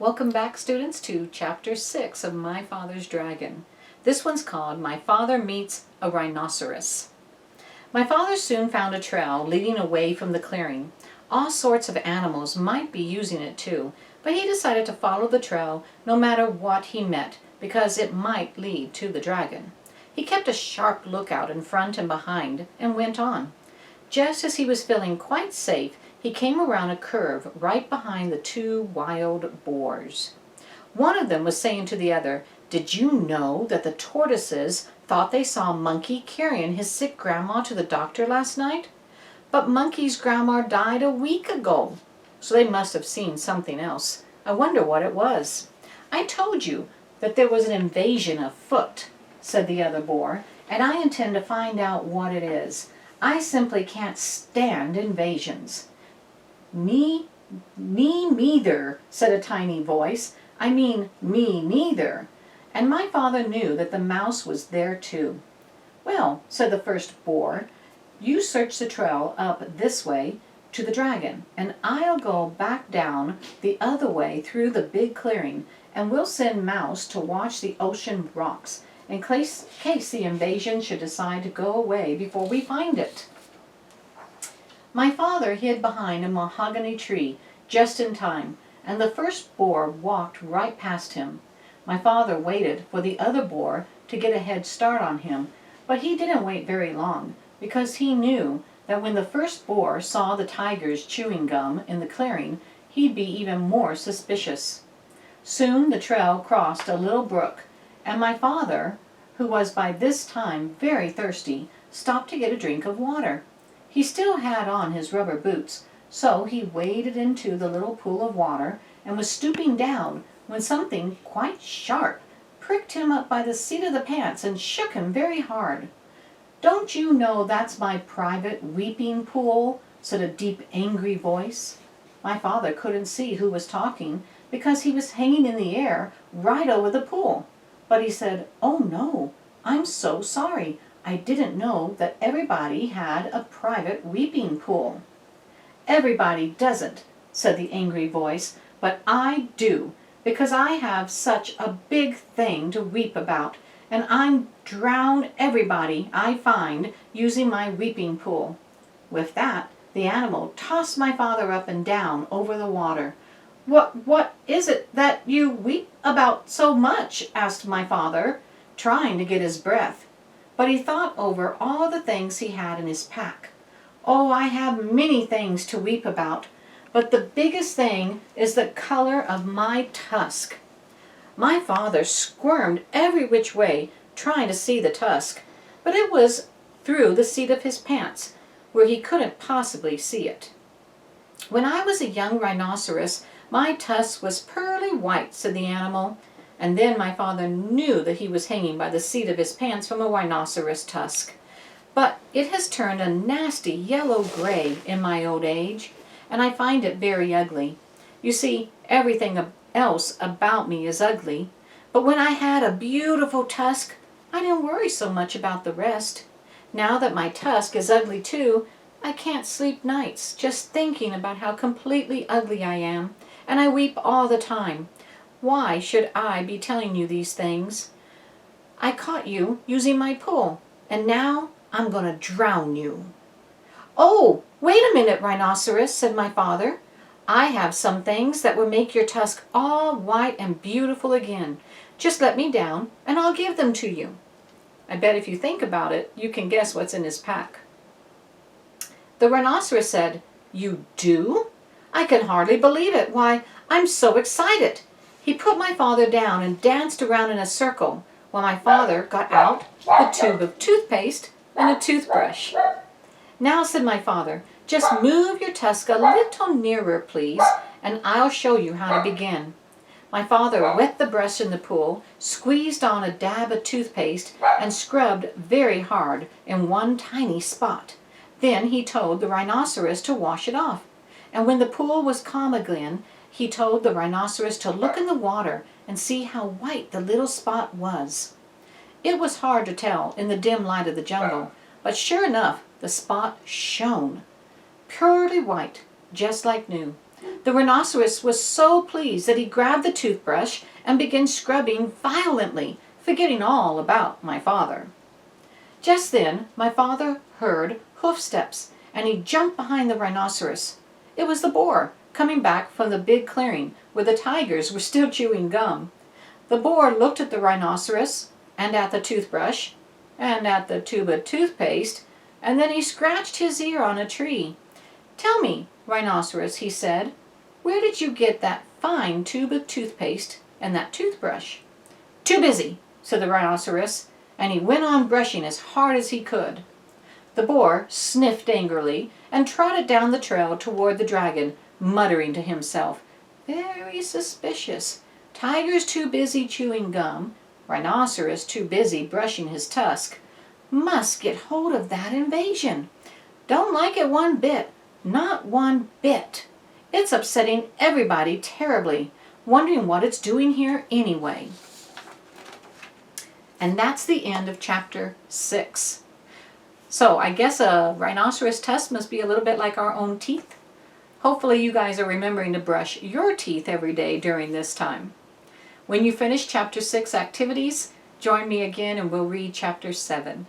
Welcome back, students, to Chapter 6 of My Father's Dragon. This one's called My Father Meets a Rhinoceros. My father soon found a trail leading away from the clearing. All sorts of animals might be using it too, but he decided to follow the trail no matter what he met, because it might lead to the dragon. He kept a sharp lookout in front and behind and went on. Just as he was feeling quite safe, he came around a curve right behind the two wild boars. One of them was saying to the other, "Did you know that the tortoises thought they saw Monkey carrying his sick grandma to the doctor last night? But Monkey's grandma died a week ago, so they must have seen something else. I wonder what it was." "I told you that there was an invasion afoot," said the other boar, "and I intend to find out what it is. I simply can't stand invasions." Me neither," said a tiny voice. "I mean, me neither." And my father knew that the mouse was there too. "Well," said the first boar, "you search the trail up this way to the dragon, and I'll go back down the other way through the big clearing, and we'll send Mouse to watch the ocean rocks, in case the invasion should decide to go away before we find it." My father hid behind a mahogany tree just in time, and the first boar walked right past him. My father waited for the other boar to get a head start on him, but he didn't wait very long, because he knew that when the first boar saw the tigers chewing gum in the clearing, he'd be even more suspicious. Soon the trail crossed a little brook, and my father, who was by this time very thirsty, stopped to get a drink of water. He still had on his rubber boots, so he waded into the little pool of water and was stooping down when something quite sharp pricked him up by the seat of the pants and shook him very hard. "Don't you know that's my private weeping pool?" said a deep, angry voice. My father couldn't see who was talking because he was hanging in the air right over the pool. But he said, "Oh no, I'm so sorry. I didn't know that everybody had a private weeping pool." "Everybody doesn't," said the angry voice, "but I do, because I have such a big thing to weep about, and I drown everybody I find using my weeping pool." With that, the animal tossed my father up and down over the water. What is it that you weep about so much?" asked my father, trying to get his breath. But he thought over all the things he had in his pack. "Oh, I have many things to weep about, but the biggest thing is the color of my tusk." My father squirmed every which way, trying to see the tusk, but it was through the seat of his pants, where he couldn't possibly see it. "When I was a young rhinoceros, my tusk was pearly white," said the animal. And then my father knew that he was hanging by the seat of his pants from a rhinoceros tusk. "But it has turned a nasty yellow-gray in my old age, and I find it very ugly. You see, everything else about me is ugly, but when I had a beautiful tusk, I didn't worry so much about the rest. Now that my tusk is ugly too, I can't sleep nights just thinking about how completely ugly I am, and I weep all the time. Why should I be telling you these things? I caught you using my pool, and now I'm going to drown you." "Oh, wait a minute, Rhinoceros," said my father. "I have some things that will make your tusk all white and beautiful again. Just let me down, and I'll give them to you." I bet if you think about it, you can guess what's in his pack. The rhinoceros said, "You do? I can hardly believe it. Why, I'm so excited." He put my father down and danced around in a circle while my father got out the tube of toothpaste and a toothbrush. "Now," said my father, "just move your tusk a little nearer, please, and I'll show you how to begin." My father wet the brush in the pool, squeezed on a dab of toothpaste, and scrubbed very hard in one tiny spot. Then he told the rhinoceros to wash it off. And when the pool was calm again, he told the rhinoceros to look in the water and see how white the little spot was. It was hard to tell in the dim light of the jungle, but sure enough, the spot shone. Purely white, just like new. The rhinoceros was so pleased that he grabbed the toothbrush and began scrubbing violently, forgetting all about my father. Just then, my father heard hoof steps, and he jumped behind the rhinoceros. It was the boar, coming back from the big clearing where the tigers were still chewing gum. The boar looked at the rhinoceros, and at the toothbrush, and at the tube of toothpaste, and then he scratched his ear on a tree. "Tell me, rhinoceros," he said, "where did you get that fine tube of toothpaste and that toothbrush?" "Too busy," said the rhinoceros, and he went on brushing as hard as he could. The boar sniffed angrily and trotted down the trail toward the dragon, muttering to himself, "Very suspicious. Tiger's too busy chewing gum, rhinoceros too busy brushing his tusk. Must get hold of that invasion. Don't like it one bit, not one bit. It's upsetting everybody terribly, wondering what it's doing here anyway." And that's the end of chapter 6. So I guess a rhinoceros tusk must be a little bit like our own teeth. Hopefully you guys are remembering to brush your teeth every day during this time. When you finish chapter 6 activities, join me again and we'll read chapter 7.